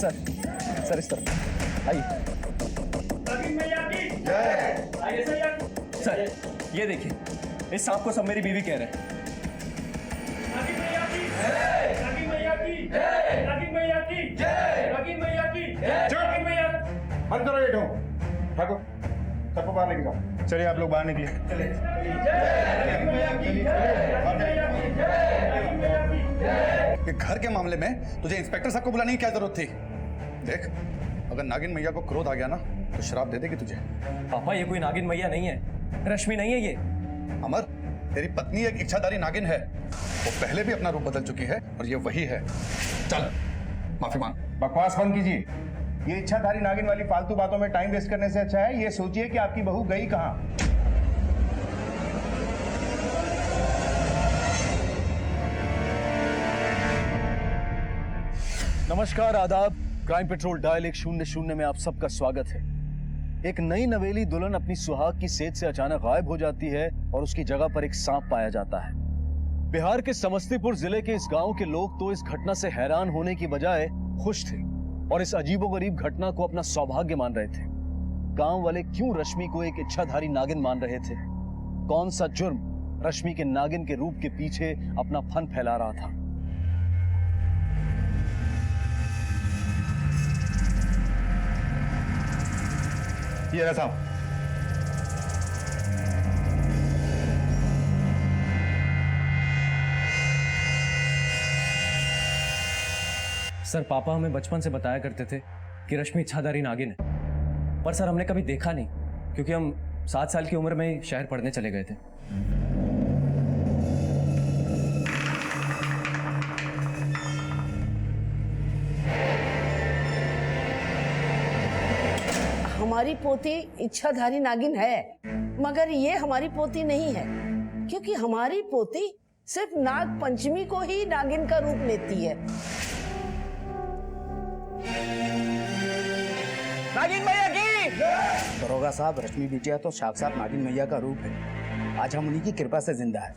Sir sir इस तरफ आइए। सर ये देखिए, इस सांप को सब मेरी बीवी कह रहे हैं। बंद करो ये ढोंग। ठाकुर सबको बाहर लेके जाओ। चलिए आप लोग बाहर निकलिए। कि घर के मामले में तुझे इंस्पेक्टर साहब को बुलाने की क्या जरूरत थी? देख, अगर नागिन मैया को क्रोध आ गया ना तो श्राप दे देगी तुझे। पापा ये कोई नागिन मैया नहीं है, रश्मि नहीं है ये। अमर, तेरी पत्नी एक इच्छाधारी नागिन है। वो पहले भी अपना रूप बदल चुकी है और ये वही है। चल माफी मांग। बकवास बंद कीजिए। ये इच्छाधारी नागिन वाली फालतू बातों में टाइम वेस्ट करने से अच्छा है ये सोचिए कि आपकी बहू गई कहां। नमस्कार, आदाब। क्राइम पेट्रोल डायल 100 में आप सबका स्वागत है। एक नई नवेली दुल्हन अपनी सुहाग की सेज से अचानक गायब हो जाती है और उसकी जगह पर एक सांप पाया जाता है। बिहार के समस्तीपुर जिले के इस गांव के लोग तो इस घटना से हैरान होने की बजाय खुश थे और इस अजीबोगरीब घटना को अपना सौभाग्य मान रहे थे। गांव वाले क्यों रश्मि को एक इच्छाधारी नागिन मान रहे थे? कौन सा जुर्म रश्मि के नागिन के रूप के पीछे अपना फन फैला रहा था? ये रहा साहब। सर पापा हमें बचपन से बताया करते थे कि रश्मि इच्छाधारी नागिन है, पर सर हमने कभी देखा नहीं क्योंकि हम 7 साल की उम्र में ही शहर पढ़ने चले गए थे। हमारी पोती इच्छाधारी नागिन है, मगर ये हमारी पोती नहीं है क्योंकि हमारी पोती सिर्फ नाग पंचमी को ही नागिन का रूप लेती है। नागिन मैया की! दरोगा साहब, रश्मि बिटिया तो साक्षात नागिन मैया का रूप है। आज हम उन्हीं की कृपा से जिंदा है।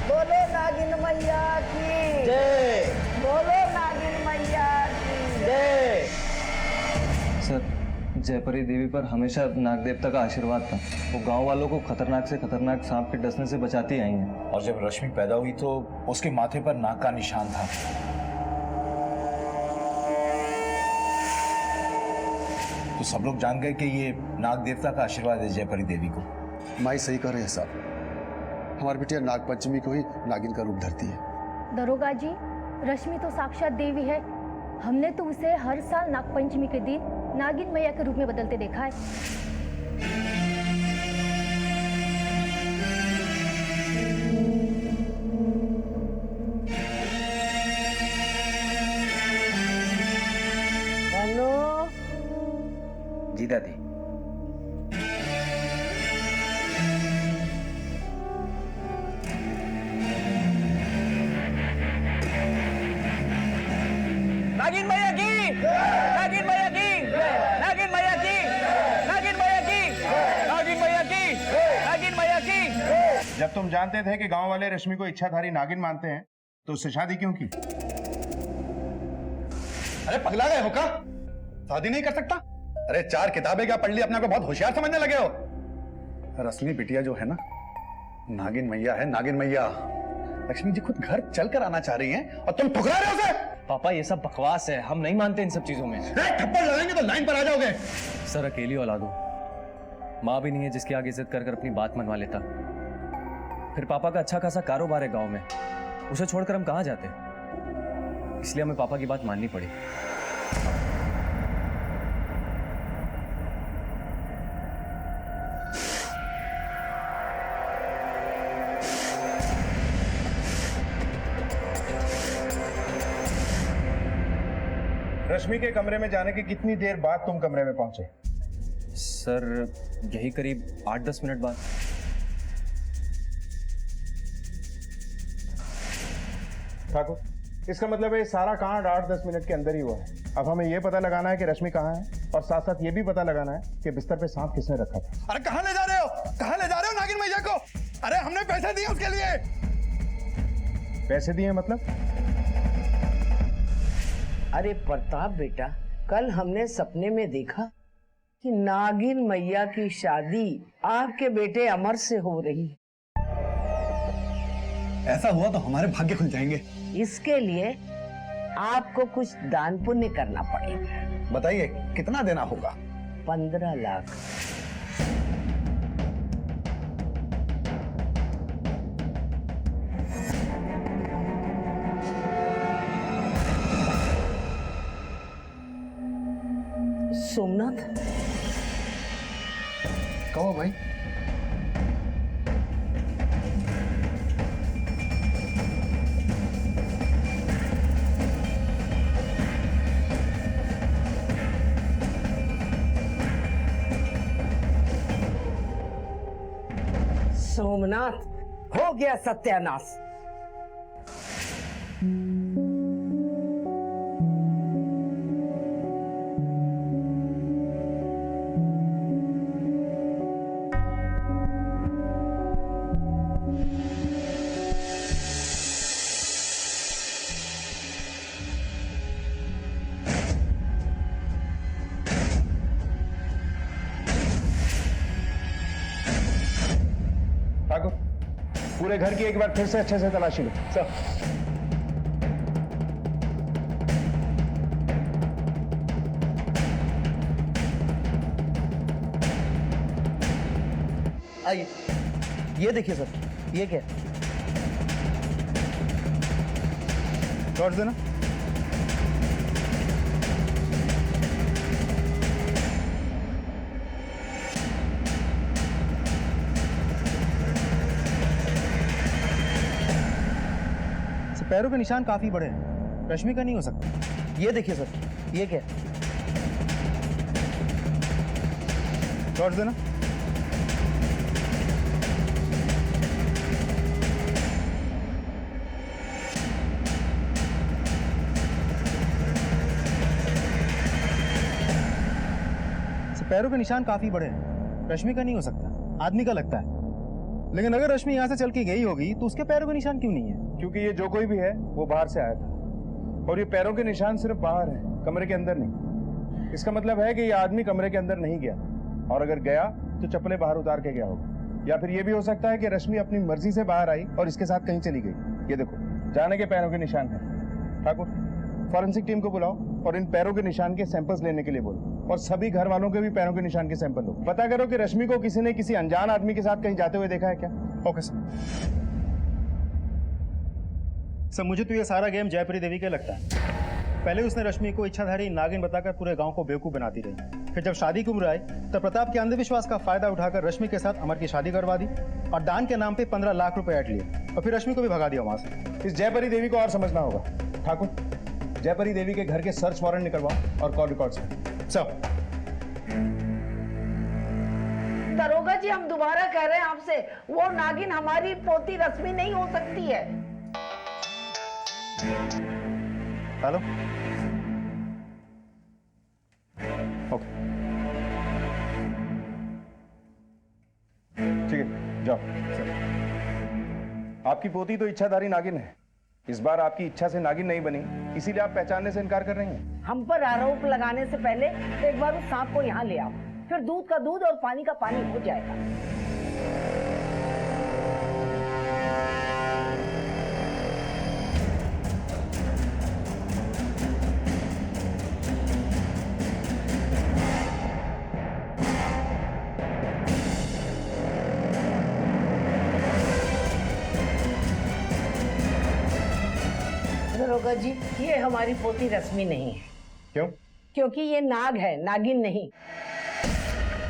बोलो नागिन मैया की जय। बोलो नागिन मैया की जय। सर, जयपरी देवी पर हमेशा नाग देवता का आशीर्वाद था। वो गांव वालों को खतरनाक से खतरनाक सांप के डसने से बचाती आई हैं। और जब रश्मि पैदा हुई तो उसके माथे पर नाग का निशान था। तो सब लोग जान गए कि ये नाग देवता का आशीर्वाद है जयपरी देवी को। माई सही कह रहे हैं साहब, हमारी बिटिया नाग पंचमी को ही नागिन का रूप धरती है। दरोगा जी, रश्मि तो साक्षात देवी है। हमने तो उसे हर साल नागपंचमी के दिन नागिन मैया के रूप में बदलते देखा है। हेलो जी दादी। नागिन मैया की! नागिन मैया की! नागिन मैया की! नागिन मैया की! नागिन मैया की! नागिन मैया की! जब तुम जानते थे कि गांव वाले रश्मि को इच्छाधारी नागिन मानते हैं तो उससे शादी क्यों की? अरे पगला गए हो क्या? शादी नहीं कर सकता? अरे 4 किताबें क्या पढ़ ली, अपने आप को बहुत होशियार समझने लगे हो। रश्मि बिटिया जो है ना, नागिन मैया है, नागिन मैया। लक्ष्मी जी खुद घर चलकर आना चाह रही हैं और तुम ठुकरा रहे हो उसे। पापा ये सब बकवास है, हम नहीं मानते इन सब चीजों में। थप्पड़ लगाएंगे तो लाइन पर आ जाओगे। सर अकेली औलाद हूं, माँ भी नहीं है जिसकी आगे इज्जत कर अपनी बात मनवा लेता। फिर पापा का अच्छा खासा कारोबार है गांव में, उसे छोड़कर हम कहाँ जाते? इसलिए हमें पापा की बात माननी पड़ी। रश्मि के कमरे में जाने के कितनी देर बाद तुम कमरे में पहुंचे? सर यही करीब 8-10 मिनट बाद। ठाकुर, इसका मतलब है ये सारा कांड 8-10 मिनट के अंदर ही हुआ है। अब हमें ये पता लगाना है कि रश्मि कहाँ है और साथ साथ ये भी पता लगाना है कि बिस्तर पे सांप किसने रखा था। अरे कहाँ ले जा रहे हो? कहाँ ले जा रहे हो नागिन मैया को? अरे हमने पैसे दिए उसके लिए। पैसे दिए मतलब? अरे प्रताप बेटा, कल हमने सपने में देखा कि नागिन मैया की शादी आपके बेटे अमर से हो रही। ऐसा हुआ तो हमारे भाग्य खुल जाएंगे। इसके लिए आपको कुछ दान पुण्य करना पड़ेगा। बताइए कितना देना होगा? 15 लाख। सोमनाथ, कहो भाई। सोमनाथ, हो गया सत्यानाश। ठाकुर, पूरे घर की एक बार फिर से अच्छे से तलाशी लो। सब आइए, ये देखिए सर, ये क्या है? टॉर्च देना। पैरों के निशान काफी बड़े हैं, रश्मि का नहीं हो सकता। ये देखिए सर, ये क्या है? टॉर्च देना। पैरों के निशान काफी बड़े हैं, रश्मि का नहीं हो सकता, आदमी का लगता है। लेकिन अगर रश्मि यहाँ से चल के गई होगी तो उसके पैरों के निशान क्यों नहीं है? क्योंकि ये जो कोई भी है वो बाहर से आया था और ये पैरों के निशान सिर्फ बाहर हैं, कमरे के अंदर नहीं। इसका मतलब है कि ये आदमी कमरे के अंदर नहीं गया, और अगर गया तो चप्पलें बाहर उतार के गया होगा। या फिर ये भी हो सकता है कि रश्मि अपनी मर्जी से बाहर आई और इसके साथ कहीं चली गई। ये देखो, जाने के पैरों के निशान है। ठाकुर, फॉरेंसिक टीम को बुलाओ और इन पैरों के निशान के सैंपल्स लेने के लिए बोलो, और सभी घर वालों के भी पैरों के निशान के सैंपल लो। पता करो कि रश्मि को किसी ने किसी अनजान आदमी के साथ कहीं जाते हुए देखा है क्या। Okay sir. सर, मुझे तो ये सारा गेम जयपरी देवी का लगता है। पहले उसने रश्मि को इच्छाधारी नागिन बताकर पूरे गांव को बेवकूफ बनाती रही। फिर जब शादी की उम्र आई तब प्रताप के अंधविश्वास का फायदा उठाकर रश्मि के साथ अमर की शादी करवा दी और दान के नाम पे 15 लाख रुपए ऐट लिए और फिर रश्मि को भी भगा दिया वहां से। इस जयपरी देवी को और समझना होगा। ठाकुर, जयपरी देवी के घर के सर्च वारंट निकलवाओ और कॉल रिकॉर्ड्स में। सर, दरोगा जी, हम दोबारा कह रहे हैं आपसे, वो नागिन हमारी पोती रश्मि नहीं हो सकती है। हेलो, ओके, ठीक है, जाओ। आपकी पोती तो इच्छाधारी नागिन है। इस बार आपकी इच्छा से नागिन नहीं बनी, इसीलिए आप पहचानने से इनकार कर रही हैं। हम पर आरोप लगाने से पहले एक बार उस सांप को यहाँ ले आओ, फिर दूध का दूध और पानी का पानी हो जाएगा। दरोगा जी, ये हमारी पोती रश्मि नहीं है। क्यों? क्योंकि ये नाग है, नागिन नहीं।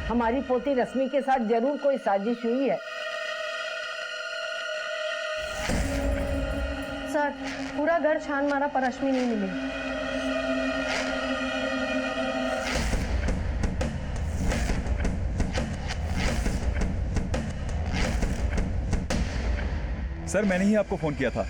हमारी पोती रश्मि के साथ जरूर कोई साजिश हुई है। सर, पूरा घर छान मारा पर रश्मि नहीं मिली। सर, मैंने ही आपको फोन किया था।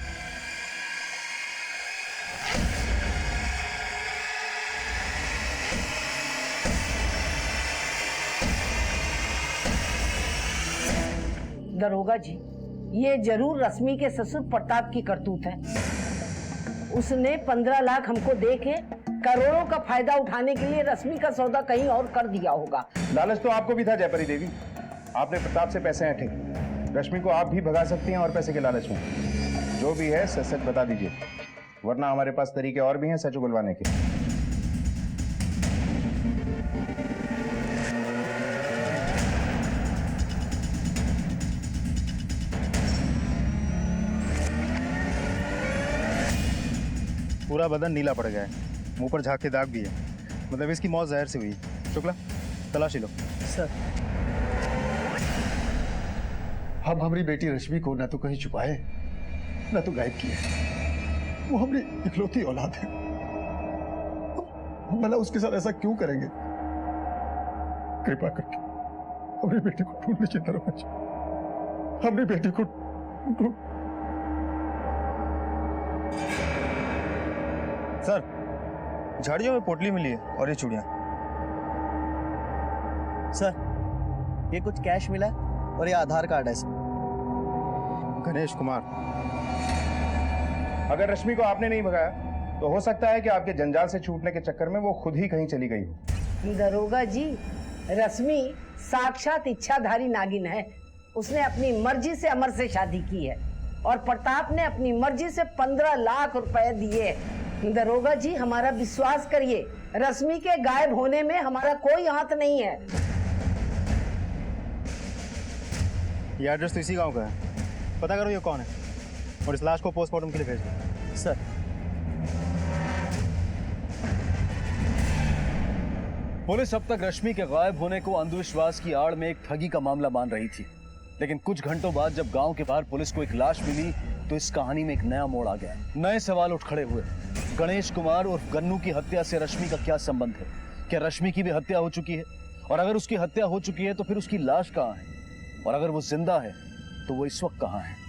दरोगा जी, ये जरूर रश्मि के ससुर प्रताप की करतूत है। उसने 15 लाख हमको दे के करोड़ों का फायदा उठाने के लिए रश्मि का सौदा कहीं और कर दिया होगा। लालच तो आपको भी था जयपरी देवी। आपने प्रताप से पैसे ऐंठे। रश्मि को आप भी भगा सकती हैं और पैसे के लालच में। जो भी है सच सच बता दीजिए, वरना हमारे पास तरीके और भी हैं सच उगलवाने के। पूरा बदन नीला पड़ गया है, मुंह पर झाग के दाग भी है, मतलब इसकी मौत जहर से हुई। शुक्ला, तलाशी लो। सर, हम हमारी बेटी रश्मि को न तो कहीं छुपाए न तो गायब किए। वो हमारी इकलौती औलाद है, भला उसके साथ ऐसा क्यों करेंगे? कृपा करके हमारी बेटी को ढूंढ लीजिए दरोगा जी, हमारी बेटी को ढूंढ। सर, झाड़ियों में पोटली मिली है और ये चूड़ियां। सर, ये कुछ कैश मिला है और ये आधार कार्ड है सर। गणेश कुमार। अगर रश्मि को आपने नहीं भगाया तो हो सकता है कि आपके जंजाल से छूटने के चक्कर में वो खुद ही कहीं चली गई हो। दरोगा जी, रश्मि साक्षात इच्छाधारी नागिन है। उसने अपनी मर्जी से अमर से शादी की है और प्रताप ने अपनी मर्जी से 15 लाख रुपए दिए। दरोगा जी, हमारा विश्वास करिए, रश्मि के गायब होने में हमारा कोई हाथ नहीं है। ये एड्रेस तो इसी गांव का है, पता करो ये कौन है और इस लाश को पोस्टमार्टम के लिए भेज दो। सर, पुलिस अब तक रश्मि के गायब होने को अंधविश्वास की आड़ में एक ठगी का मामला मान रही थी, लेकिन कुछ घंटों बाद जब गांव के बाहर पुलिस को एक लाश मिली तो इस कहानी में एक नया मोड़ आ गया। नए सवाल उठ खड़े हुए। गणेश कुमार और गन्नू की हत्या से रश्मि का क्या संबंध है? क्या रश्मि की भी हत्या हो चुकी है? और अगर उसकी हत्या हो चुकी है तो फिर उसकी लाश कहाँ है? और अगर वो जिंदा है तो वो इस वक्त कहाँ है?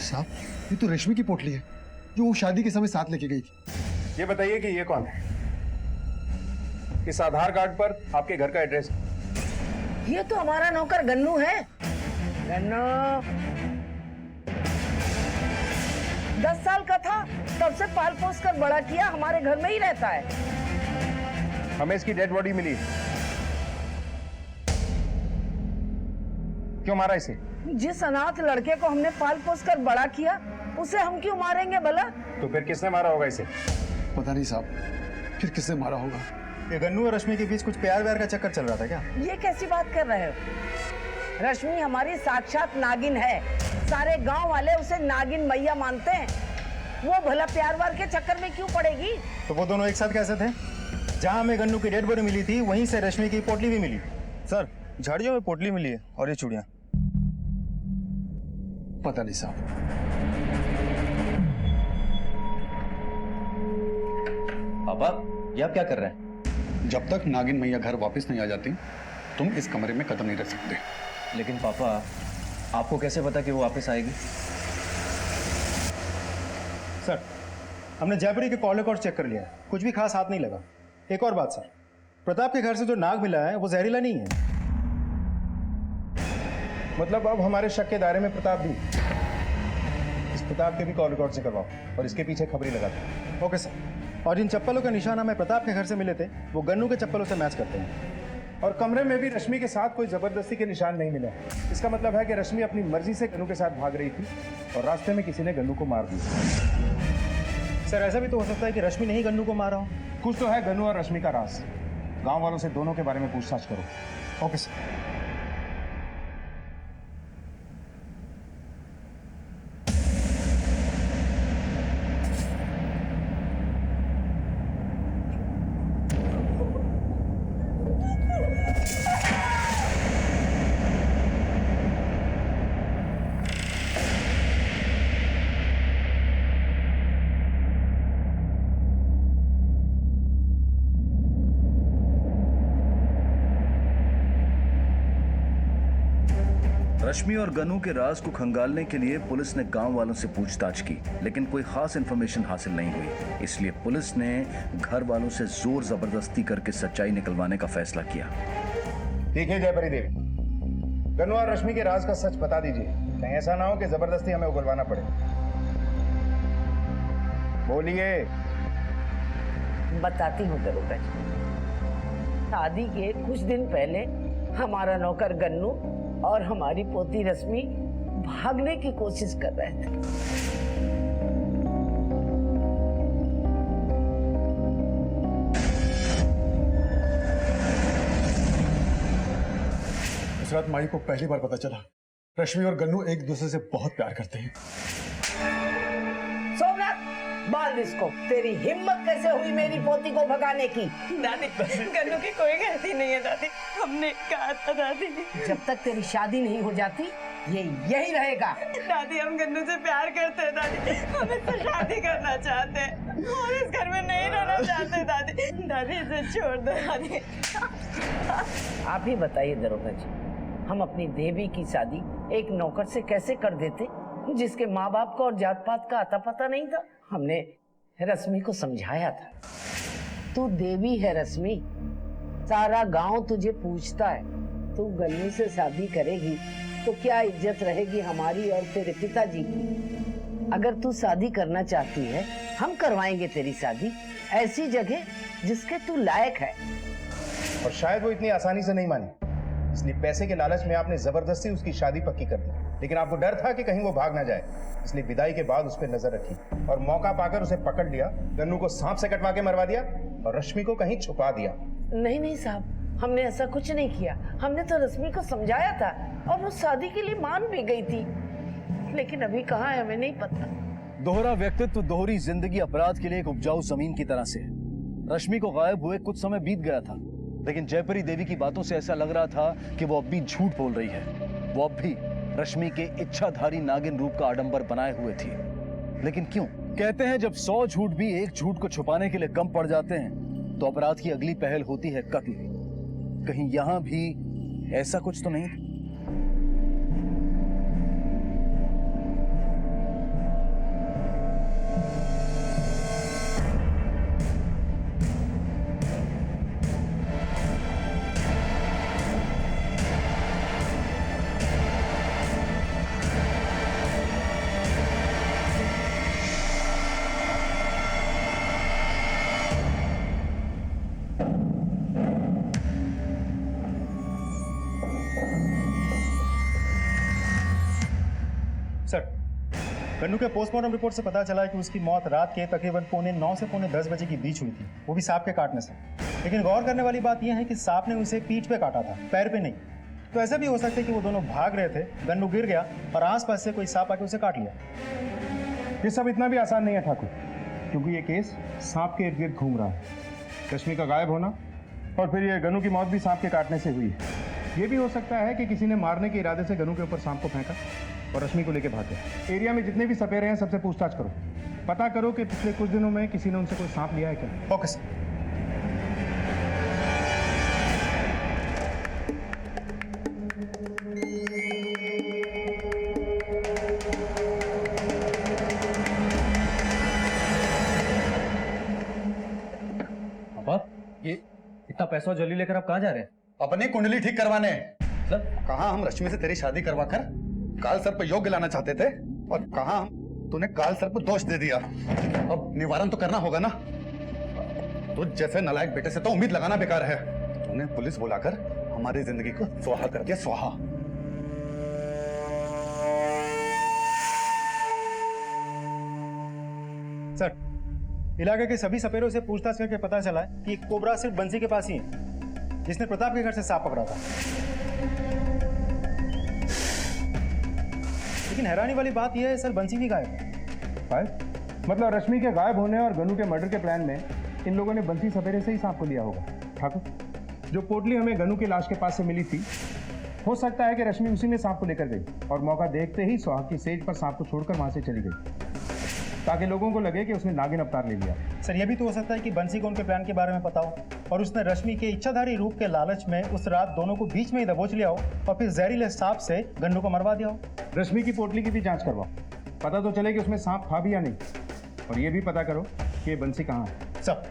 साहब, ये तो रश्मि की पोटली है जो वो शादी के समय साथ लेके गई थी। ये बताइए कि ये कौन है? इस आधार कार्ड पर आपके घर का एड्रेस। ये तो हमारा नौकर गन्नू है। गन्नू 10 साल का था तब से पाल पोस कर बड़ा किया, हमारे घर में ही रहता है। हमें इसकी डेड बॉडी मिली। क्यों मारा इसे? जिस अनाथ लड़के को हमने पाल पोस कर बड़ा किया उसे हम क्यों मारेंगे भला? तो फिर किसने मारा होगा इसे? पता नहीं साहब, फिर किसने मारा होगा। ये गन्नू और रश्मि के बीच कुछ प्यार व्यार का चक्कर चल रहा था क्या? ये कैसी बात कर रहे हो? रश्मि हमारी साक्षात नागिन है। सारे गांव वाले उसे नागिन मैया मानते हैं। वो भला प्यार वार के चक्कर में क्यों पड़ेगी? तो वो दोनों एक साथ कैसे थे? जहां हमें गन्नू की डेड बॉडी मिली थी वहीं से रश्मि की पोटली भी मिली। सर, झाड़ियों में पोटली मिली है और ये चूड़ियां। पता नहीं साहब। पापा, ये आप क्या कर रहे हैं? जब तक नागिन मैया घर वापस नहीं आ जाती तुम इस कमरे में कदम नहीं रख सकते। लेकिन पापा, आपको कैसे पता कि वो वापस आएगी? सर, हमने जयपुरी के कॉल रिकॉर्ड चेक कर लिया है, कुछ भी खास हाथ नहीं लगा। एक और बात सर, प्रताप के घर से जो नाग मिला है वो जहरीला नहीं है। मतलब अब हमारे शक के दायरे में प्रताप भी। इस प्रताप के भी कॉल रिकॉर्ड से करवाओ और इसके पीछे खबरी लगा दो। Okay sir. और जिन चप्पलों के निशान हमें प्रताप के घर से मिले थे वो गन्नू के चप्पलों से मैच करते हैं। और कमरे में भी रश्मि के साथ कोई जबरदस्ती के निशान नहीं मिले। इसका मतलब है कि रश्मि अपनी मर्जी से गन्नू के साथ भाग रही थी और रास्ते में किसी ने गन्नू को मार दिया। सर, ऐसा भी तो हो सकता है कि रश्मि ने ही गन्नू को मारा हो। कुछ तो है गन्नू और रश्मि का राज। गांव वालों से दोनों के बारे में पूछताछ करो। Okay sir. रश्मि और गनू के राज को खंगालने के लिए पुलिस ने गांव वालों से पूछताछ की, लेकिन कोई खास इंफॉर्मेशन हासिल नहीं हुई। इसलिए पुलिस ने घर वालों से जोर जबरदस्ती करके सच्चाई निकलवाने का फैसला किया। देखिए जयपरी देवी, गन्नू और रश्मि के राज का सच बता दीजिए, कहीं ऐसा ना हो कि जबरदस्ती हमें उगलवाना पड़े। बोलिए। बताती हूँ दरोगा जी। शादी के कुछ दिन पहले हमारा नौकर गन्नू और हमारी पोती रश्मि भागने की कोशिश कर रहे थे। इस रात माई को पहली बार पता चला रश्मि और गन्नू एक दूसरे से बहुत प्यार करते हैं। सोमनाथ, बाल इसको। तेरी हिम्मत कैसे हुई मेरी पोती को भगाने की? दादी, गन्नू की कोई गलती नहीं है दादी, हमने कहा था दादी। जब तक तेरी शादी नहीं हो जाती ये यही रहेगा। दादी, हम गन्नू से प्यार करते हैं दादी, हम इससे शादी करना चाहते हैं और इस घर में नहीं रहना चाहते दादी। दादी इसे छोड़ दो दादी। आप ही बताइए दरोगा जी, हम अपनी देवी की शादी एक नौकर से कैसे कर देते जिसके माँ बाप को और जात पात का अता पता नहीं था? हमने रश्मि को समझाया था, तू देवी है रश्मि, सारा गांव तुझे पूछता है। तू गन्नू से शादी करेगी तो क्या इज्जत रहेगी हमारी और तेरे पिताजी की? अगर तू शादी करना चाहती है हम करवाएंगे तेरी शादी ऐसी जगह जिसके तू लायक है। और शायद वो इतनी आसानी से नहीं मानी, इसलिए पैसे के लालच में आपने जबरदस्ती उसकी शादी पक्की कर दी। लेकिन आपको डर था कि कहीं वो भाग ना जाए, इसलिए विदाई के बाद उस पर नजर रखी और मौका पाकर उसे पकड़ लिया। गन्नू को सांप से कटवा के मरवा दिया और रश्मि को कहीं छुपा दिया। नहीं नहीं साहब, हमने ऐसा कुछ नहीं किया। हमने तो रश्मि को समझाया था और वो शादी के लिए मान भी गई थी, लेकिन अभी कहाँ है हमें नहीं पता। दोहरा व्यक्तित्व दोहरी जिंदगी अपराध के लिए एक उपजाऊ जमीन की तरह से। रश्मि को गायब हुए कुछ समय बीत गया था, लेकिन जयपरी देवी की बातों से ऐसा लग रहा था कि वो अब भी झूठ बोल रही है। वो अब भी रश्मि के इच्छाधारी नागिन रूप का आडंबर बनाए हुए थी। लेकिन क्यों? कहते हैं जब 100 झूठ भी एक झूठ को छुपाने के लिए कम पड़ जाते हैं तो अपराध की अगली पहल होती है कत्ल। कहीं यहां भी ऐसा कुछ तो नहीं? सर, गन्नू के पोस्टमार्टम रिपोर्ट से पता चला है कि उसकी मौत रात के तकरीबन 9:15 से 10:15 बजे के बीच हुई थी, वो भी सांप के काटने से। लेकिन गौर करने वाली बात यह है कि सांप ने उसे पीठ पे काटा था, पैर पे नहीं। तो ऐसा भी हो सकता है कि वो दोनों भाग रहे थे, गन्नू गिर गया और आसपास से कोई सांप आके उसे काट लिया। ये सब इतना भी आसान नहीं है ठाकुर, क्योंकि ये केस सांप के इर्द गिर्द घूम रहा है। रश्मि का गायब होना और फिर ये गन्नू की मौत भी सांप के काटने से हुई है। ये भी हो सकता है कि किसी ने मारने के इरादे से गन्नू के ऊपर सांप को फेंका और रश्मि को लेकर भाग गया। एरिया में जितने भी सपेरे हैं सबसे पूछताछ करो, पता करो कि पिछले कुछ दिनों में किसी ने उनसे कोई सांप लिया है क्या। Okay sir. बाप, ये इतना पैसा और जल्दी लेकर आप कहाँ जा रहे हैं? अपनी कुंडली ठीक करवाने। मतलब कहा हम रश्मि से तेरी शादी करवाकर काल सर्प पर योग्य लाना चाहते थे और कहा तूने काल सर्प पर दोष दे दिया। अब निवारण तो करना होगा ना। तुझ जैसे नालायक बेटे से तो उम्मीद लगाना बेकार है। तूने पुलिस बुलाकर हमारी जिंदगी को स्वाहा कर दिया, स्वाहा। सर, इलाके के सभी सपेरों से पूछताछ करके पता चला है कि एक कोबरा सिर्फ बंसी के पास ही है, जिसने प्रताप के घर से सांप पकड़ा था। लेकिन हैरानी वाली बात यह है सर, बंसी भी गायब है। गायब? मतलब रश्मि के गायब होने और गन्नू के मर्डर के प्लान में इन लोगों ने बंसी सपेरे से ही सांप को लिया होगा। ठाकुर, जो पोटली हमें गन्नू की लाश के पास से मिली थी, हो सकता है कि रश्मि उसी में सांप को लेकर गई और मौका देखते ही सुहाग की सेज पर सांप को छोड़कर वहां से चली गई, ताकि लोगों को लगे कि उसने नागिन अवतार ले लिया। सर, यह भी तो हो सकता है कि बंसी को उनके प्लान के बारे में पता हो और उसने रश्मि के इच्छाधारी रूप के लालच में उस रात दोनों को बीच में ही दबोच लिया हो और फिर जहरीले सांप से गन्नू को मरवा दिया हो। रश्मि की पोटली की भी जांच करवाओ, पता तो चले कि उसमें सांप था भी या नहीं। और ये भी पता करो कि ये बंसी कहाँ है। सब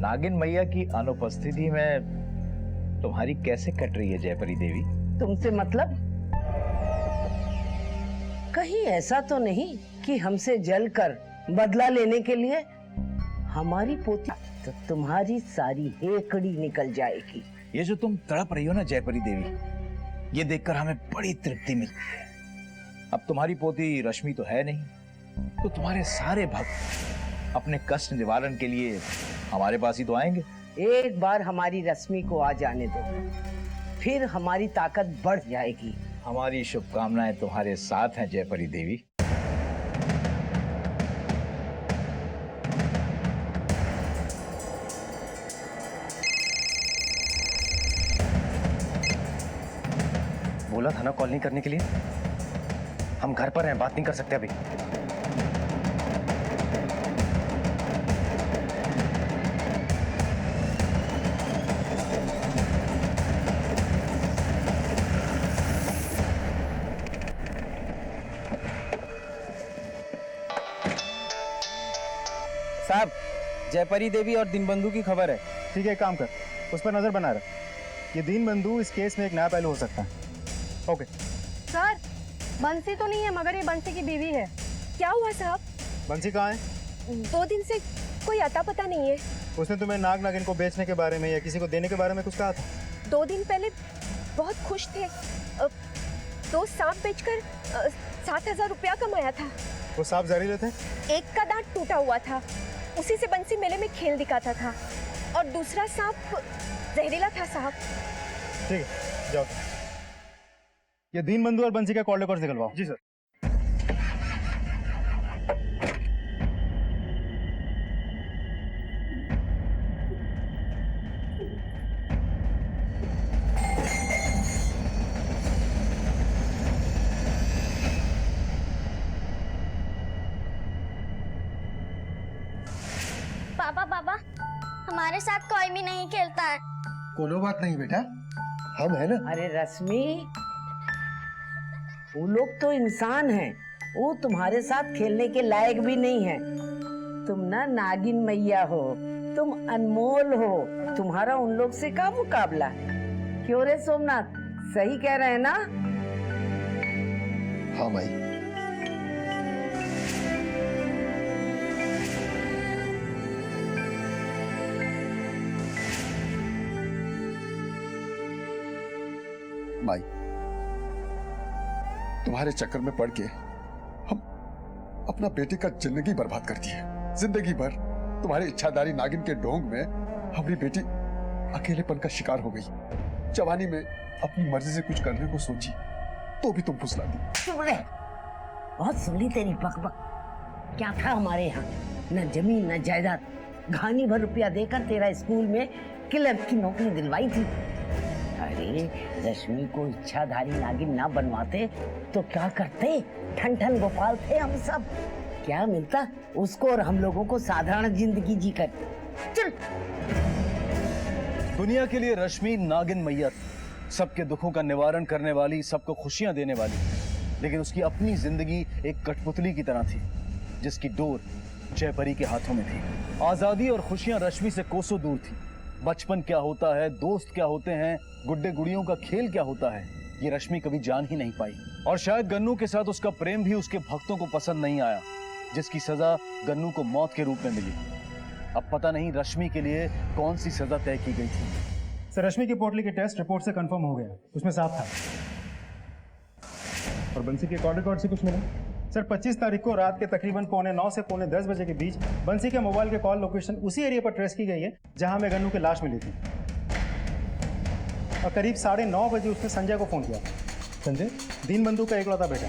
नागिन मैया की अनुपस्थिति में तुम्हारी कैसे कट रही है जयपरी देवी? तुमसे मतलब? कहीं ऐसा तो नहीं कि हमसे जलकर बदला लेने के लिए हमारी पोती तो तुम्हारी सारी हेकड़ी निकल जाएगी। ये जो तुम तड़प रही हो ना जयपरी देवी, ये देखकर हमें बड़ी तृप्ति मिलती है। अब तुम्हारी पोती रश्मि तो है नहीं, तो तुम्हारे सारे भक्त अपने कष्ट निवारण के लिए हमारे पास ही तो आएंगे। एक बार हमारी रश्मि को आ जाने दो, फिर हमारी ताकत बढ़ जाएगी। हमारी शुभकामनाएं तुम्हारे साथ हैं जयपरी देवी। बोला था ना कॉल नहीं करने के लिए। हम घर पर हैं, बात नहीं कर सकते अभी। साहब, जयपरी देवी और दीनबंधु की खबर है। ठीक है, एक काम कर, उस पर नजर बना रख। ये दीनबंधु इस केस में एक नया पहलू हो सकता है। ओके। सर, बंसी तो नहीं है, मगर ये बंसी की बीवी है। क्या हुआ साहब? बंसी कहाँ है? 2 दिन से कोई अता पता नहीं है। उसने तुम्हें नाग नागिन को बेचने के बारे में या किसी को देने के बारे में कुछ कहा था? 2 दिन पहले बहुत खुश थे। 2 सांप बेचकर 7,000 रुपया कमाया था। वो सांप जहरीले थे? एक का दांत टूटा हुआ था, उसी से बंसी मेले में खेल दिखाता था, और दूसरा सांप जहरीला था साहब। ठीक है, जाओ। ये दीनबंधु और बंसी का कॉल रिकॉर्ड निकलवाओ। जी सर। पापा पापा, हमारे साथ कोई भी नहीं खेलता है। कोनो बात नहीं बेटा, हम है ना। अरे रश्मि, वो लोग तो इंसान हैं, वो तुम्हारे साथ खेलने के लायक भी नहीं है। तुम ना नागिन मैया हो, तुम अनमोल हो, तुम्हारा उन लोग से क्या मुकाबला? क्यों रे सोमनाथ, सही कह रहे हैं ना? हाँ भाई। माई, तुम्हारे चक्कर में पड़ के हम अपना बेटे का जिंदगी बर्बाद कर दी है। जिंदगी भर तुम्हारे इच्छाधारी नागिन के ढोंग में हमारी बेटी अकेलेपन का शिकार हो गई। जवानी में अपनी मर्जी से कुछ करने को सोची तो भी तुम फुसला दी। चुप रहे, बहुत सुनी तेरी बकबक। क्या था हमारे यहाँ? न जमीन न जायदाद, घानी भर रुपया देकर तेरा स्कूल में क्लर्क की नौकरी दिलवाई थी। अरे रश्मि को इच्छाधारी नागिन ना बनवाते तो क्या करते? ठन ठन गोपाल थे हम सब। क्या मिलता उसको और हम लोगों को साधारण जिंदगी जीकर। चल। दुनिया के लिए रश्मि नागिन मैया, सबके दुखों का निवारण करने वाली, सबको खुशियां देने वाली, लेकिन उसकी अपनी जिंदगी एक कठपुतली की तरह थी जिसकी डोर जयपरी के हाथों में थी। आजादी और खुशियां रश्मि से कोसों दूर थी। बचपन क्या होता है, दोस्त क्या होते हैं, गुड्डे गुड़ियों का खेल क्या होता है, ये रश्मि कभी जान ही नहीं पाई। और शायद गन्नू के साथ उसका प्रेम भी उसके भक्तों को पसंद नहीं आया, जिसकी सजा गन्नू को मौत के रूप में मिली। अब पता नहीं रश्मि के लिए कौन सी सजा तय की गई थी। सर, रश्मि की पोटली के टेस्ट रिपोर्ट से कंफर्म हो गया, उसमें सांप था। और बंसी के कॉल रिकॉर्ड से कुछ मिला? सर, 25 तारीख को रात के तकरीबन 9:15 से 10:15 बजे के बीच बंसी के मोबाइल के कॉल लोकेशन उसी एरिया पर ट्रेस की गई है जहां हमें गन्नू की लाश मिली थी। और करीब 9:30 बजे उसने संजय को फोन किया। संजय दीनबंधु का इकलौता बेटा,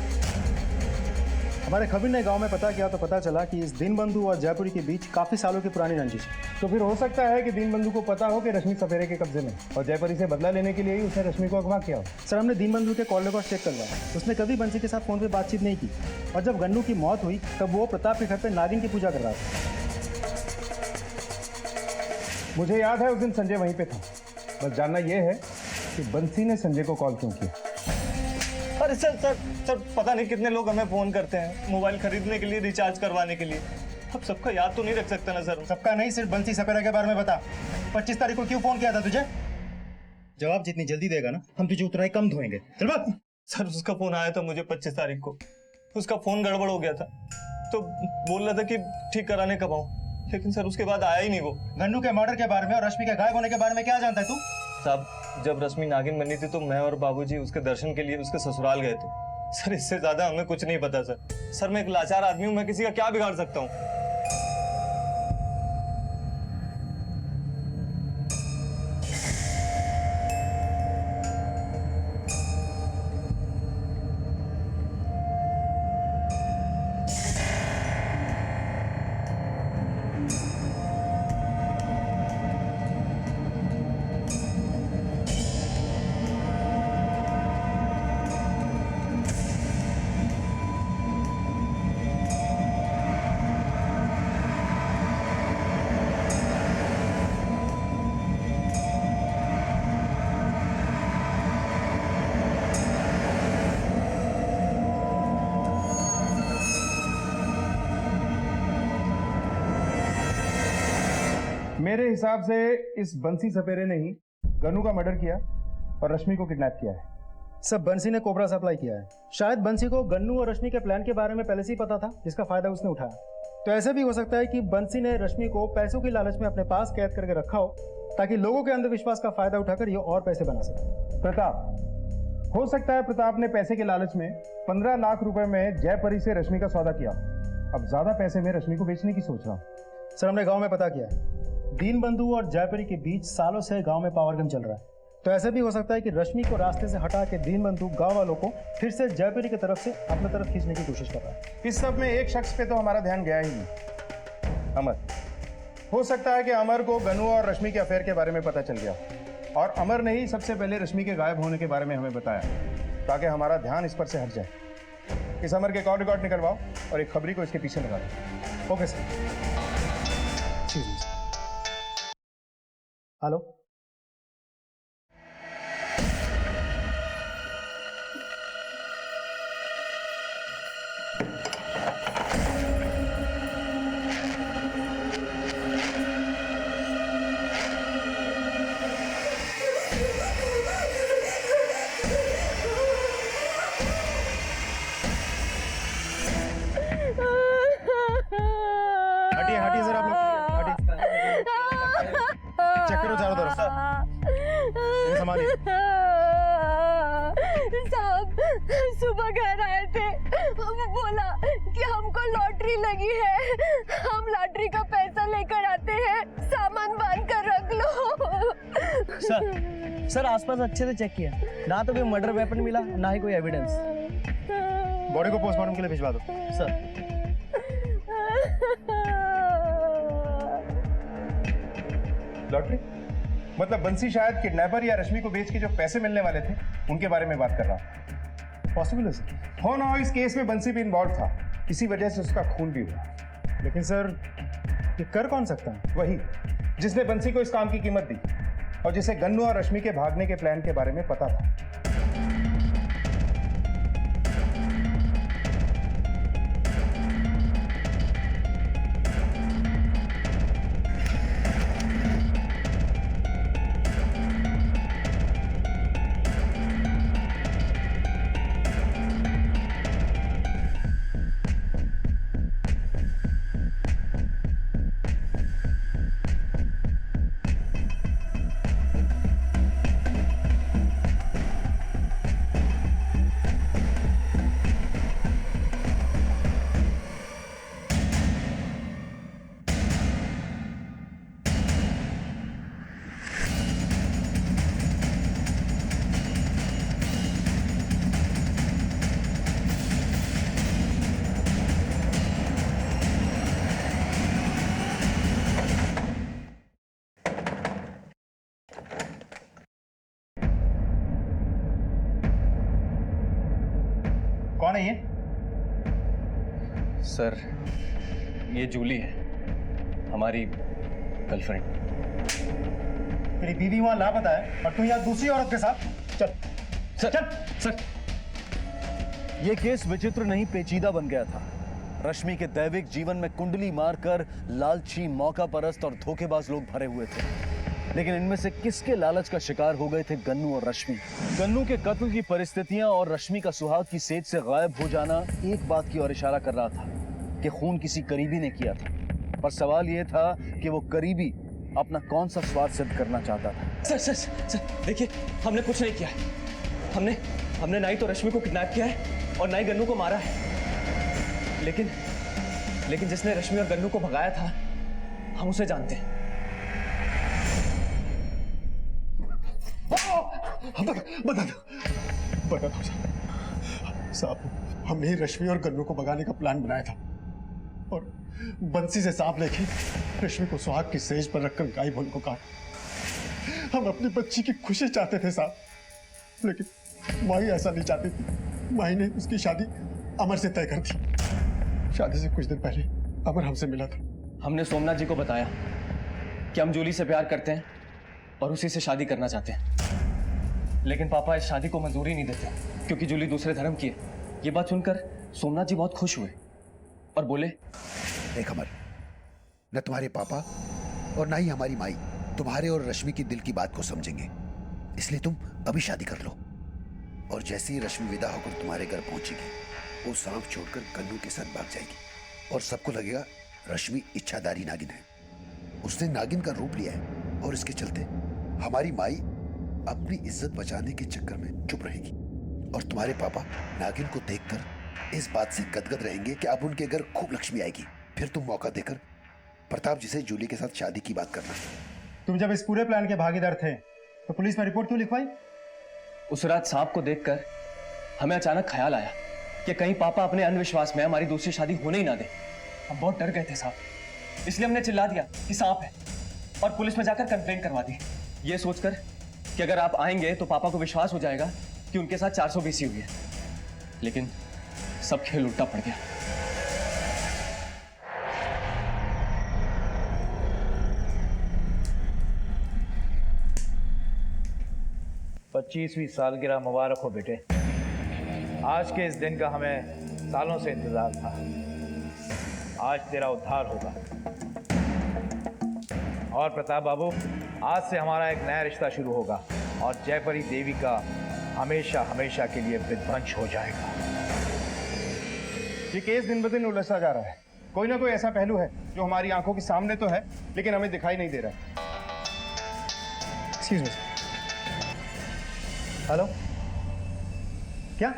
हमारे खबीर ने गांव में पता किया तो पता चला कि इस दीनबंधु और जयपुरी के बीच काफी सालों की पुरानी रंजिश है। तो फिर हो सकता है कि दीनबंधु को पता हो कि रश्मि सपेरे के कब्जे में और जयपरी से बदला लेने के लिए ही उसने रश्मि को अगवा किया हो। सर, हमने दीनबंधु के कॉल रिकॉर्ड चेक करवाया, उसने कभी बंसी के साथ फोन पे बातचीत नहीं की और जब गन्नू की मौत हुई तब वो प्रताप के घर पे नागिन की पूजा कर रहा था। मुझे याद है उस दिन संजय वहीं पे था, बस जानना यह है कि बंसी ने संजय को कॉल क्यों किया। अरे सर सर सर, पता नहीं कितने लोग हमें फोन करते हैं मोबाइल खरीदने के लिए, रिचार्ज करवाने के लिए। अब सबका याद तो नहीं रख सकते ना सर। सबका नहीं, सिर्फ बंसी सपेरा के बारे में बता। 25 तारीख को क्यों फोन किया था तुझे? जवाब जितनी जल्दी देगा ना, हम तुझे उतना ही कम धोएंगे। चल बात। सर उसका फोन आया था मुझे 25 तारीख को, उसका फोन गड़बड़ हो गया था तो बोल रहा था कि ठीक कराने कब आऊं, लेकिन सर उसके बाद आया ही नहीं वो। गन्नू के मर्डर के बारे में और रश्मि के गायब होने के बारे में क्या जानता है तू? साहब, जब रश्मि नागिन बनी थी तो मैं और बाबूजी उसके दर्शन के लिए उसके ससुराल गए थे। सर इससे ज्यादा हमें कुछ नहीं पता सर। सर मैं एक लाचार आदमी हूँ, मैं किसी का क्या बिगाड़ सकता हूँ। मेरे हिसाब से इस बंसी सपेरे ने ही गन्नू का मर्डर किया और रश्मि को किडनैप किया है। सब बंसी ने कोबरा सप्लाई किया है। शायद बंसी को गन्नू और रश्मि के प्लान के बारे में पहले से ही पता था, जिसका फायदा उसने उठाया। तो ऐसा भी हो सकता है कि बंसी ने रश्मि को पैसों की लालच में अपने पास कैद करके रखा हो ताकि लोगों के अंधविश्वास का फायदा उठाकर ये और पैसे बना सके। प्रताप, हो सकता है प्रताप ने पैसे के लालच में 15 लाख रुपए में जयपरी से रश्मि का सौदा किया। अब ज्यादा पैसे में रश्मि को बेचने की सोच रहा हूँ। सर, हमने गांव में पता किया है, दीनबंधु और जयपरी के बीच सालों से गांव में पावर गेम चल रहा है। तो ऐसा भी हो सकता है कि रश्मि को रास्ते से हटा के दीनबंधु गांव वालों को फिर से जयपरी की तरफ से अपनी तरफ खींचने की कोशिश कर रहा है। इस सब में एक शख्स पे तो हमारा ध्यान गया ही नहीं, अमर। हो सकता है कि अमर को गन्नू और रश्मि के अफेयर के बारे में पता चल गया और अमर ने ही सबसे पहले रश्मि के गायब होने के बारे में हमें बताया ताकि हमारा ध्यान इस पर से हट जाए। इस अमर के कॉल रिकॉर्ड निकलवाओ और एक खबरी को इसके पीछे लगा दो। Okay sir. हेलो, हटिए सर, आप लोग हटिए। चेक करो चारों तरफ। संभालिए। साहब सुबह घर आए थे, बोला कि हमको लॉटरी लगी है, हम लॉटरी का पैसा लेकर आते हैं, सामान बांध कर रख लो। सर आसपास अच्छे से चेक किया, ना तो कोई मर्डर वेपन मिला ना ही कोई एविडेंस। बॉडी को पोस्टमार्टम के लिए भिजवा दो। सर लॉटरी मतलब बंसी शायद किडनैपर या रश्मि को बेच के जो पैसे मिलने वाले थे उनके बारे में बात कर रहा। पॉसिबल है सर। हो ना हो, इस केस में बंसी भी इन्वॉल्व था, इसी वजह से उसका खून भी हुआ। लेकिन सर, ये कर कौन सकता है? वही जिसने बंसी को इस काम की कीमत दी और जिसे गन्नू और रश्मि के भागने के प्लान के बारे में पता था। है ये? सर, ये जूली है, हमारी गर्लफ्रेंड। तेरी बीवी वहां लापता है और तू यहाँ दूसरी औरत के साथ। चल सर, चल। सर, ये केस विचित्र नहीं पेचीदा बन गया था। रश्मि के दैविक जीवन में कुंडली मारकर लालची, मौका परस्त और धोखेबाज लोग भरे हुए थे, लेकिन इनमें से किसके लालच का शिकार हो गए थे गन्नू और रश्मि? गन्नू के कत्ल की परिस्थितियां और रश्मि का सुहाग की सेज से गायब हो जाना एक बात की ओर इशारा कर रहा था कि खून किसी करीबी ने किया था, पर सवाल यह था कि वो करीबी अपना कौन सा स्वार्थ सिद्ध करना चाहता था। सर, सर, सर, देखिए, हमने कुछ नहीं किया है। हमने ना ही तो रश्मि को किडनैप किया है और ना ही गन्नू को मारा है। लेकिन जिसने रश्मि और गन्नू को भगाया था, हम उसे जानते हैं। बता दो साहब, हमने ही रश्मि और गन्नू को भगाने का प्लान बनाया था और बंसी से सांप लेके रश्मि को सुहाग की सेज पर रखकर गाय भोल को काटा। हम अपनी बच्ची की खुशी चाहते थे साहब, लेकिन माही ऐसा नहीं चाहती थी। माही ने उसकी शादी अमर से तय कर दी। शादी से कुछ दिन पहले अमर हमसे मिला था। हमने सोमनाथ जी को बताया कि हम जूली से प्यार करते हैं और उसी से शादी करना चाहते हैं, लेकिन पापा इस शादी को मंजूरी नहीं देते क्योंकि जूली दूसरे धर्म की है। ये बात सुनकर सोमनाथ जी बहुत खुश हुए और बोले, देख अमर, न तुम्हारे पापा और ना ही हमारी माई तुम्हारे और रश्मि की दिल की बात को समझेंगे, इसलिए तुम अभी शादी कर लो। और जैसे ही रश्मि विदा होकर तुम्हारे घर पहुंचेगी, वो सांप छोड़कर गन्नू के साथ भाग जाएगी और सबको लगेगा रश्मि इच्छाधारी नागिन है। उसने नागिन का रूप लिया है और इसके चलते हमारी माई अपनी इज्जत बचाने के चक्कर में चुप रहेगी और तुम्हारे पापा नागिन को देखकर इस बात से गदगद रहेंगे कि अब उनके घर खूब लक्ष्मी आएगी। फिर तुम मौका देकर प्रताप जी से जूली के साथ शादी की बात करना। तुम जब इस पूरे प्लान के भागीदार थे तो पुलिस में रिपोर्ट क्यों लिखवाई? उस रात सांप को देखकर हमें अचानक ख्याल आया कि कहीं पापा अपने अंधविश्वास में हमारी दूसरी शादी होने ही ना दे। हम बहुत डर गए थे साहब, इसलिए हमने चिल्ला दिया कि सांप है और पुलिस में जाकर कंप्लेंट करवा दी, ये सोचकर कि अगर आप आएंगे तो पापा को विश्वास हो जाएगा कि उनके साथ 420 हुई है। लेकिन सब खेल उल्टा पड़ गया। पच्चीसवीं सालगिरह मुबारक हो बेटे। आज के इस दिन का हमें सालों से इंतजार था। आज तेरा उद्धार होगा। और प्रताप बाबू, आज से हमारा एक नया रिश्ता शुरू होगा और जयपरी देवी का हमेशा हमेशा के लिए विध्वंस हो जाएगा। ये केस दिन ब दिन उलझता जा रहा है। कोई ना कोई ऐसा पहलू है जो हमारी आंखों के सामने तो है लेकिन हमें दिखाई नहीं दे रहा है। Excuse me. हेलो, क्या?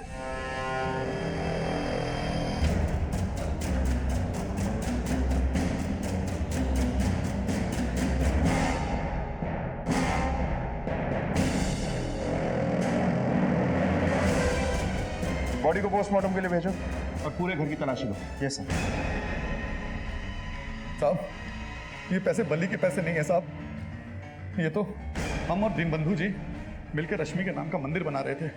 बॉडी को पोस्टमार्टम के लिए भेजो और पूरे घर की तलाशी लो। Yes sir. साहब, ये पैसे बली के पैसे नहीं है साहब, ये तो हम और दीनबंधु जी मिलकर रश्मि के नाम का मंदिर बना रहे थे,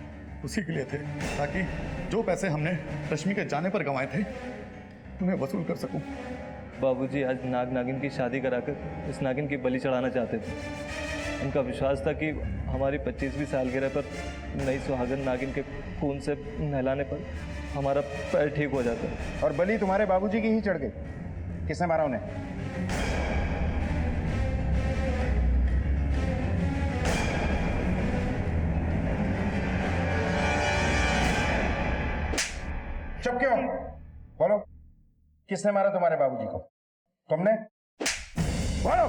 उसी के लिए थे, ताकि जो पैसे हमने रश्मि के जाने पर गंवाए थे उन्हें वसूल कर सकूं। बाबूजी आज नाग नागिन की शादी कराकर इस नागिन की बलि चढ़ाना चाहते थे। उनका विश्वास था कि हमारी 25वीं सालगिरह पर नई सुहागन नागिन के खून से नहलाने पर हमारा पैर ठीक हो जाता है। और बलि तुम्हारे बाबूजी की ही चढ़ गई। किसने मारा उन्हें? चुप क्यों? बोलो, किसने मारा तुम्हारे बाबूजी को? तुमने? बोलो।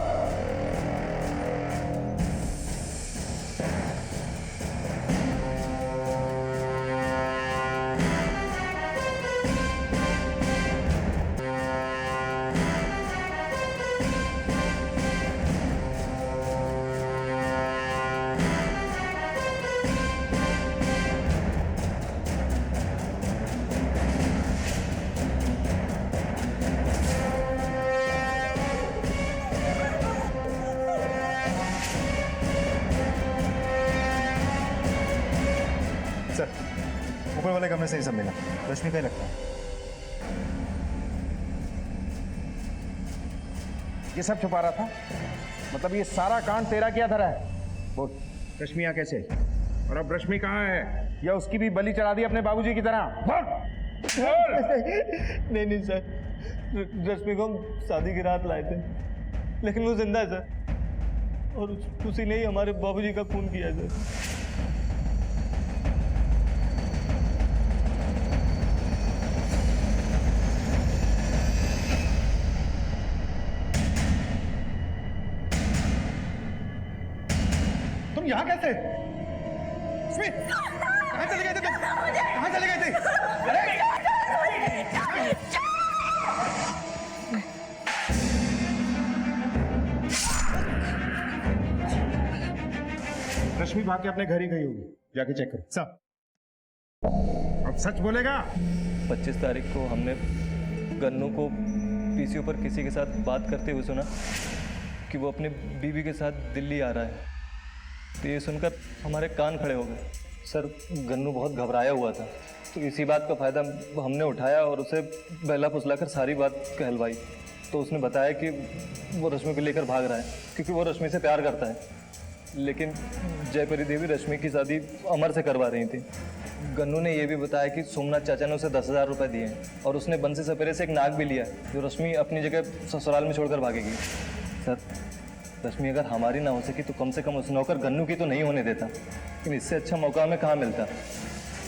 सर, ऊपर वाले कमरे से ही सब मिला। रश्मि का ही लगता है। ये सब छुपा रहा था? मतलब ये सारा कांड तेरा किया धरा है? बोल, रश्मि यहाँ कैसे आई? और अब रश्मि कहाँ है? या उसकी भी बलि चढ़ा दी अपने बाबूजी की तरह? बोल! नहीं सर, रश्मि को हम शादी की रात लाए थे, लेकिन वो जिंदा है सर, और उसी ने ही हमारे बाबूजी का खून किया है सर। तुम यहाँ कैसे? कहाँ चले गए थे तुम? कहाँ चले गए थे? अरे! रश्मि भाग के अपने घर ही गई होगी, जाके चेक करो। सब अब सच बोलेगा? 25 तारीख को हमने गन्नू को पीसीओ पर किसी के साथ बात करते हुए सुना कि वो अपने बीवी के साथ दिल्ली आ रहा है। तो ये सुनकर हमारे कान खड़े हो गए। सर, गन्नू बहुत घबराया हुआ था, तो इसी बात का फ़ायदा हमने उठाया और उसे बहला फुसलाकर सारी बात कहलवाई। तो उसने बताया कि वो रश्मि को लेकर भाग रहा है क्योंकि वो रश्मि से प्यार करता है। लेकिन जयपरी देवी रश्मि की शादी अमर से करवा रही थी। गन्नू ने यह भी बताया कि सोमनाथ चाचा ने उसे 10,000 रुपये दिए हैं और उसने बंसी सपेरे से एक नाग भी लिया जो रश्मि अपनी जगह ससुराल में छोड़कर भागेगी। सर, रश्मि अगर हमारी ना हो सकी तो कम से कम उस नौकर गन्नू की तो नहीं होने देता, लेकिन इससे अच्छा मौका हमें कहाँ मिलता।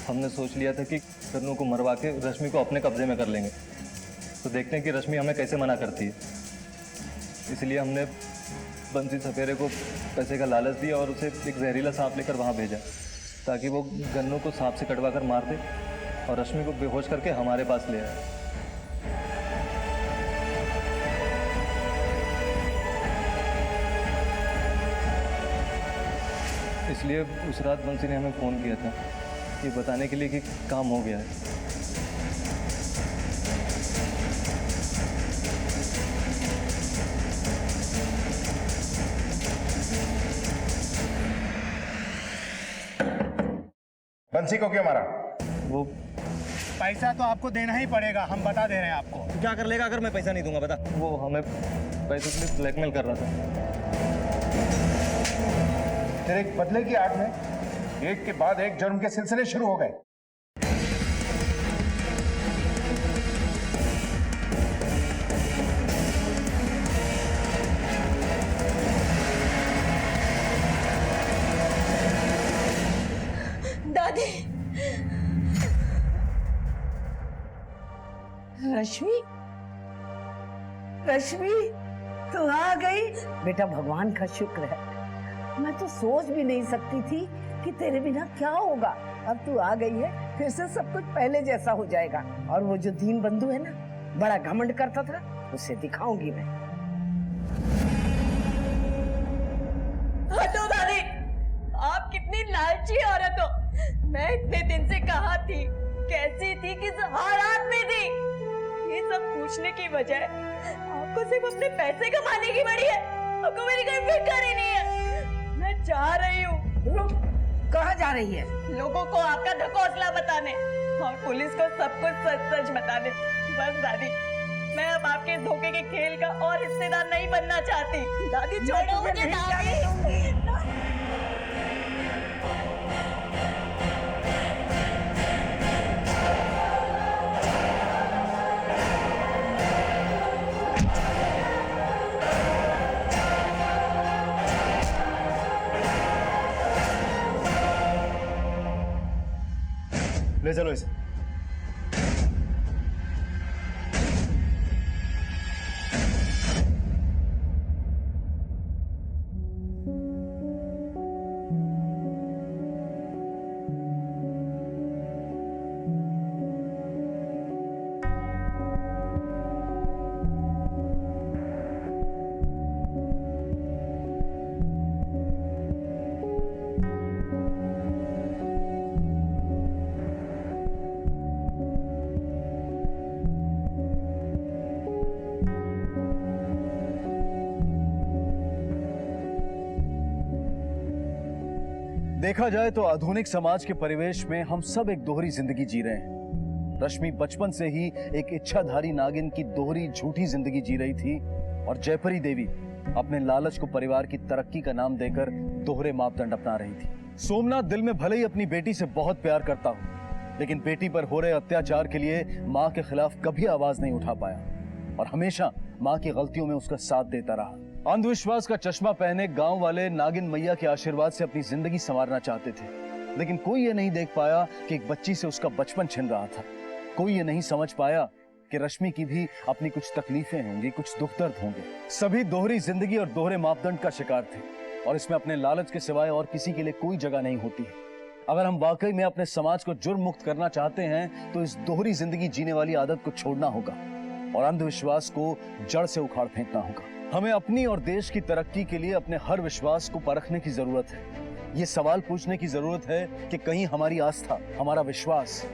हमने सोच लिया था कि गन्नू को मरवा के रश्मि को अपने कब्जे में कर लेंगे। तो देखते हैं कि रश्मि हमें कैसे मना करती है। इसलिए हमने बंसी सपेरे को पैसे का लालच दिया और उसे एक जहरीला सांप लेकर वहाँ भेजा ताकि वो गन्नू को सांप से कटवा कर मार दे और रश्मि को बेहोश करके हमारे पास ले आए। इसलिए उस रात बंसी ने हमें फ़ोन किया था ये बताने के लिए कि काम हो गया है। बंसी को क्यों मारा? वो पैसा तो आपको देना ही पड़ेगा, हम बता दे रहे हैं आपको। तू क्या कर लेगा अगर मैं पैसा नहीं दूंगा? बता। वो हमें पैसों के लिए ब्लैकमेल कर रहा था। तेरे एक बदले की आड़ में एक के बाद एक जुर्म के सिलसिले शुरू हो गए। दादी, रश्मि, रश्मि तू आ गई? बेटा भगवान का शुक्र है। मैं तो सोच भी नहीं सकती थी कि तेरे बिना क्या होगा। अब तू आ गई है, फिर से सब कुछ पहले जैसा हो जाएगा। और वो जो दीन बंधु है ना, बड़ा घमंड करता था, उसे दिखाऊंगी मैं। हटो दादी, आप कितनी लालची औरत हो। मैं इतने दिन से कहाँ थी, कैसी थी, किस हालात में थी, ये सब पूछने की बजाय आपको सिर्फ अपने पैसे कमाने की बड़ी है। आपको मेरी कोई फिक्र ही नहीं है। मैं जा रही हूँ। रुक, कहाँ जा रही है? लोगों को आपका ढकोसला बताने और पुलिस को सब कुछ सच सच बताने। बस दादी, मैं अब आपके धोखे के खेल का और हिस्सेदार नहीं बनना चाहती। दादी छोड़ो मुझे दादी। ले चलो इसे। देखा जाए तो आधुनिक समाज के परिवेश में हम सब एक दोहरी जिंदगी जी रहे हैं। रश्मि बचपन से ही एक इच्छाधारी नागिन की दोहरी झूठी जिंदगी जी रही थी और जयपरी देवी अपने लालच को परिवार की तरक्की का नाम देकर दोहरे मापदंड अपना रही थी। सोमनाथ दिल में भले ही अपनी बेटी से बहुत प्यार करता हो, लेकिन बेटी पर हो रहे अत्याचार के लिए मां के खिलाफ कभी आवाज नहीं उठा पाया और हमेशा मां की गलतियों में उसका साथ देता रहा। अंधविश्वास का चश्मा पहने गांव वाले नागिन मैया के आशीर्वाद से अपनी जिंदगी संवारना चाहते थे, लेकिन कोई ये नहीं देख पाया कि एक बच्ची से उसका बचपन छिन रहा था। कोई ये नहीं समझ पाया कि रश्मि की भी अपनी कुछ तकलीफें होंगी, कुछ दुख दर्द होंगे। सभी दोहरी जिंदगी और दोहरे मापदंड का शिकार थे और इसमें अपने लालच के सिवाय और किसी के लिए कोई जगह नहीं होती है। अगर हम वाकई में अपने समाज को जुर्म मुक्त करना चाहते हैं तो इस दोहरी जिंदगी जीने वाली आदत को छोड़ना होगा और अंधविश्वास को जड़ से उखाड़ फेंकना होगा। हमें अपनी और देश की तरक्की के लिए अपने हर विश्वास को परखने की जरूरत है। ये सवाल पूछने की जरूरत है कि कहीं हमारी आस्था, हमारा विश्वास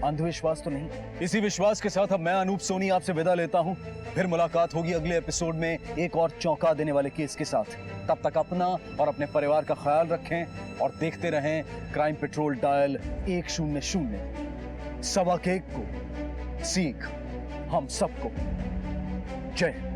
अंधविश्वास तो नहीं। इसी विश्वास के साथ अब मैं अनूप सोनी आपसे विदा लेता हूं। फिर मुलाकात होगी अगले एपिसोड में एक और चौंका देने वाले केस के साथ। तब तक अपना और अपने परिवार का ख्याल रखें और देखते रहें क्राइम पेट्रोल डायल 100। सवा के एक को सीख हम सबको। जय हिंद।